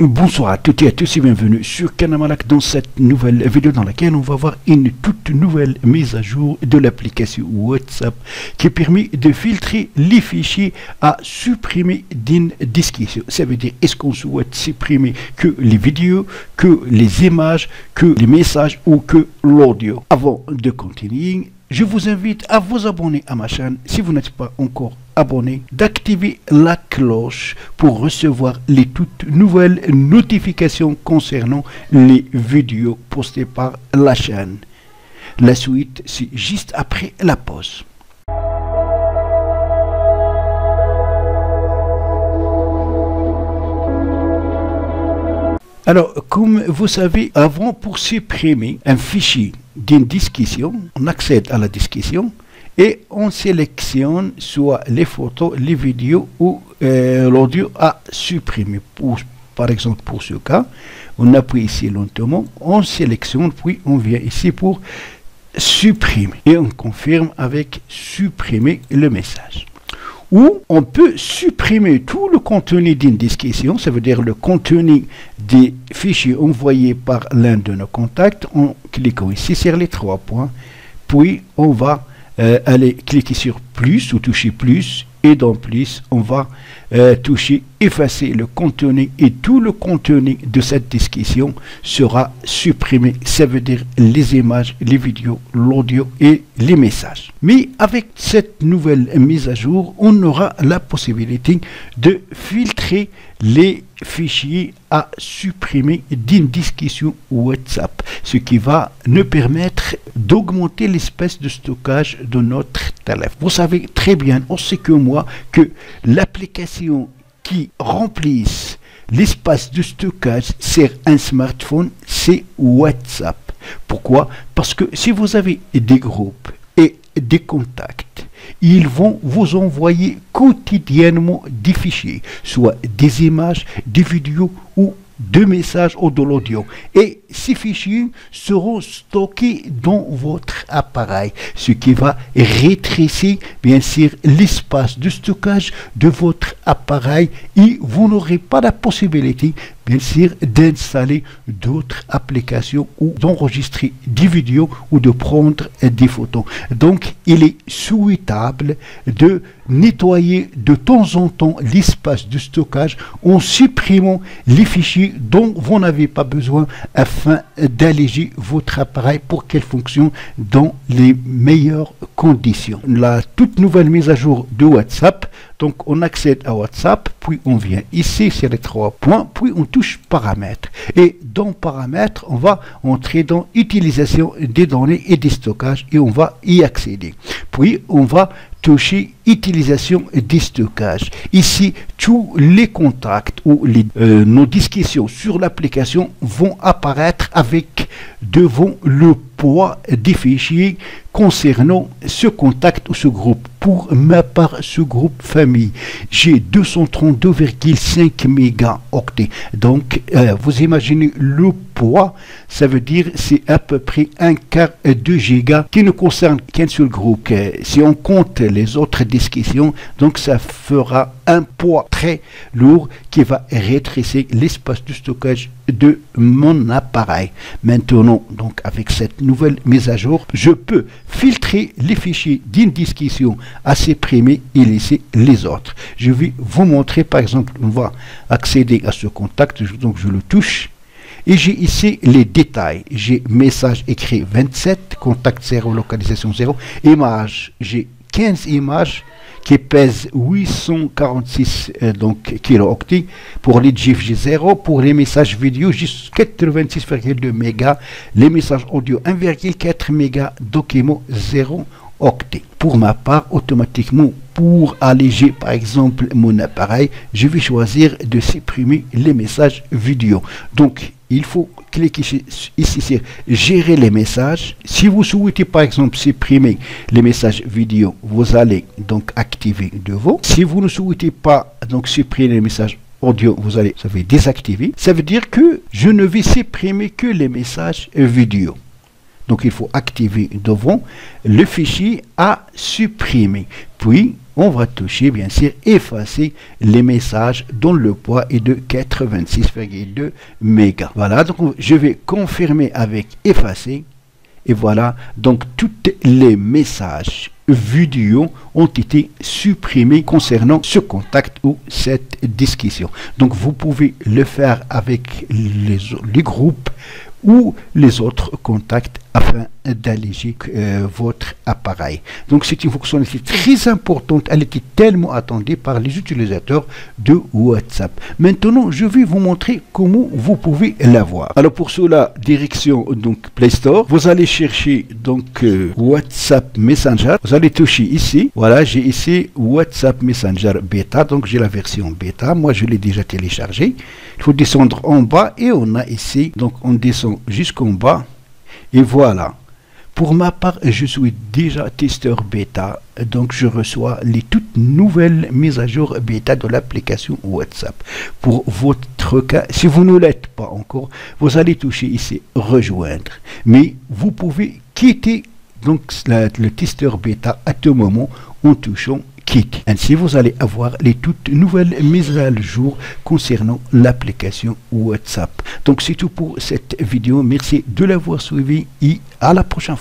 Bonsoir à toutes et à tous et bienvenue sur Canamalak dans cette nouvelle vidéo dans laquelle on va voir une toute nouvelle mise à jour de l'application WhatsApp qui permet de filtrer les fichiers à supprimer d'une discussion. Ça veut dire est-ce qu'on souhaite supprimer que les vidéos, que les images, que les messages ou que l'audio. Avant de continuer, je vous invite à vous abonner à ma chaîne si vous n'êtes pas encore abonné, d'activer la cloche pour recevoir les toutes nouvelles notifications concernant les vidéos postées par la chaîne. La suite, c'est juste après la pause. Alors, comme vous savez, avant, pour supprimer un fichier d'une discussion, on accède à la discussion et on sélectionne soit les photos, les vidéos ou l'audio à supprimer. Par exemple, pour ce cas, on appuie ici lentement, on sélectionne, puis on vient ici pour supprimer. Et on confirme avec supprimer le message. Ou on peut supprimer tout le contenu d'une discussion, ça veut dire le contenu des fichiers envoyés par l'un de nos contacts, en cliquant ici sur les trois points, puis on va aller cliquer sur plus ou toucher plus, et dans plus on va toucher effacer le contenu et tout le contenu de cette discussion sera supprimé. Ça veut dire les images, les vidéos, l'audio et les messages. Mais avec cette nouvelle mise à jour, on aura la possibilité de filtrer les fichiers à supprimer d'une discussion WhatsApp, ce qui va nous permettre d'augmenter l'espace de stockage de notre téléphone. Vous savez très bien, aussi que moi, que l'application qui remplissent l'espace de stockage sur un smartphone, c'est WhatsApp. Pourquoi? Parce que si vous avez des groupes et des contacts, ils vont vous envoyer quotidiennement des fichiers, soit des images, des vidéos ou de messages ou de l'audio. Et ces fichiers seront stockés dans votre appareil, ce qui va rétrécir bien sûr l'espace de stockage de votre appareil et vous n'aurez pas la possibilité bien sûr d'installer d'autres applications ou d'enregistrer des vidéos ou de prendre des photos. Donc il est souhaitable de nettoyer de temps en temps l'espace de stockage en supprimant les fichiers dont vous n'avez pas besoin afin d'alléger votre appareil pour qu'elle fonctionne dans les meilleures conditions. La toute nouvelle mise à jour de WhatsApp, donc on accède à WhatsApp, puis on vient ici sur les trois points, puis on touche paramètres. Et dans paramètres, on va entrer dans utilisation des données et des stockages et on va y accéder. Puis on va toucher utilisation des stockages. Ici, tous les contacts ou nos discussions sur l'application vont apparaître avec devant le poids des fichiers concernant ce contact ou ce groupe. Pour ma part, ce groupe famille, j'ai 232,5 mégaoctets. Donc, vous imaginez le poids, ça veut dire c'est à peu près un quart de giga qui ne concerne qu'un seul groupe. Si on compte les autres discussions, donc ça fera un poids très lourd qui va rétrécir l'espace de stockage de mon appareil. Maintenant, donc avec cette nouvelle mise à jour, je peux filtrer les fichiers d'une discussion à supprimer et laisser les autres. Je vais vous montrer, par exemple, on va accéder à ce contact, donc je le touche. Et j'ai ici les détails. J'ai message écrit 27, contact 0, localisation 0, image. J'ai 15 images qui pèsent 846 donc kilo-octets. Pour les GIF, j'ai 0. Pour les messages vidéo, j'ai 86,2 mégas. Les messages audio, 1,4 mégas. Documents, 0 octets. Pour ma part, automatiquement, pour alléger par exemple mon appareil, je vais choisir de supprimer les messages vidéo. Donc, il faut cliquer ici sur gérer les messages. Si vous souhaitez par exemple supprimer les messages vidéo, vous allez donc activer devant. Si vous ne souhaitez pas donc supprimer les messages audio, vous allez désactiver. Ça veut dire que je ne vais supprimer que les messages vidéo. Donc il faut activer devant le fichier à supprimer. Puis on va toucher bien sûr effacer les messages dont le poids est de 86,2 mégas. Voilà, donc je vais confirmer avec effacer. Et voilà, donc tous les messages vidéo ont été supprimés concernant ce contact ou cette discussion. Donc vous pouvez le faire avec les groupes ou les autres contacts afin d'alléger votre appareil. Donc c'est une fonctionnalité très importante, elle était tellement attendue par les utilisateurs de WhatsApp. Maintenant, je vais vous montrer comment vous pouvez l'avoir. Alors pour cela, direction donc Play Store, vous allez chercher donc WhatsApp Messenger, vous allez toucher ici, voilà, j'ai ici WhatsApp Messenger Beta, donc j'ai la version Beta, moi je l'ai déjà téléchargé. Il faut descendre en bas et on a ici, donc on descend jusqu'en bas. Et voilà, pour ma part, je suis déjà testeur bêta, donc je reçois les toutes nouvelles mises à jour bêta de l'application WhatsApp. Pour votre cas, si vous ne l'êtes pas encore, vous allez toucher ici rejoindre. Mais vous pouvez quitter donc le testeur bêta à tout moment en touchant quitte. Ainsi, vous allez avoir les toutes nouvelles mises à jour concernant l'application WhatsApp. Donc, c'est tout pour cette vidéo. Merci de l'avoir suivi et à la prochaine fois.